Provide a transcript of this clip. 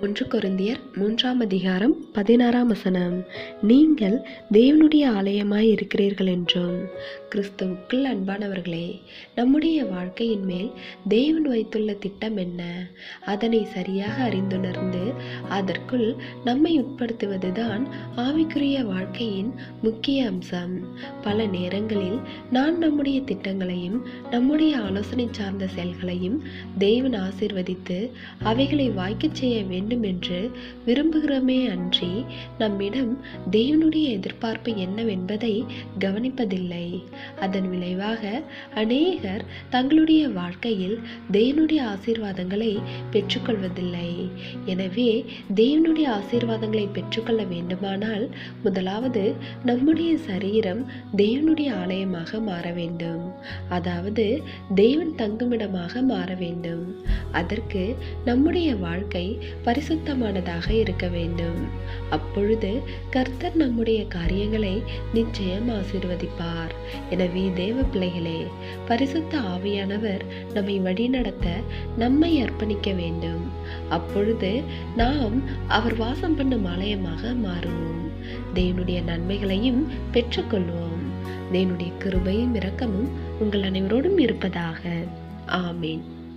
1 கொரிந்தியர் 3ஆம் அதிகாரம் 16ஆம் வசனம். நீங்கள் தேவனுடைய ஆலயமாய் இருக்கிறீர்கள் என்றும். கிறிஸ்துவுக்குள் அன்பானவர்களே, நம்முடைய வாழ்க்கையின் மேல் தேவன் வைத்துள்ள திட்டம் என்ன? அதனை சரியாக அறிந்துணர்ந்து அதற்குள் நம்மை உட்படுத்துவதுதான் ஆவிக்குரிய வாழ்க்கையின் முக்கிய அம்சம். பல நேரங்களில் நாம் நம்முடைய திட்டங்களையும் நம்முடைய ஆலோசனை சார்ந்த செயல்களையும் தேவன் ஆசீர்வதித்து அவைகளை வாய்க்கச் செய்ய வேண்டும் என்று விரும்புகிறோமே அன்றி நம்மிடம் தேவனுடைய எதிர்பார்ப்பு என்னவென்பதை கவனிப்பதில்லை. அதன் விளைவாக அநேகர் தங்களுடைய வாழ்க்கையில் தேவனுடைய ஆசீர்வாதங்களை பெற்றுக்கொள்வதில்லை. எனவே தேவனுடைய ஆசீர்வாதங்களை பெற்றுக்கொள்ள வேண்டுமானால் முதலாவது நம்முடைய சரீரம் தேவனுடைய ஆலயமாக மாற வேண்டும். அதாவது தேவன் தங்குமிடமாக மாற வேண்டும். அதற்கு நம்முடைய வாழ்க்கை பரிசுத்தமானதாக இருக்க வேண்டும். அப்பொழுது கர்த்தர் நம்முடைய காரியங்களை நிச்சயம் ஆசீர்வதிப்பார். எனவே தேவ பிள்ளைகளே, பரிசுத்த ஆவியானவர் நம்மை வழிநடத்த நம்மை அர்ப்பணிக்க வேண்டும். அப்பொழுது நாம் அவர் வாசம் பண்ணும் ஆலயமாக மாறுவோம். தேவனுடைய நன்மைகளையும் பெற்றுக்கொள்வோம். தேவனுடைய கிருபையும் இரக்கமும் உங்கள் அனைவரோடும் இருப்பதாக. ஆமேன்.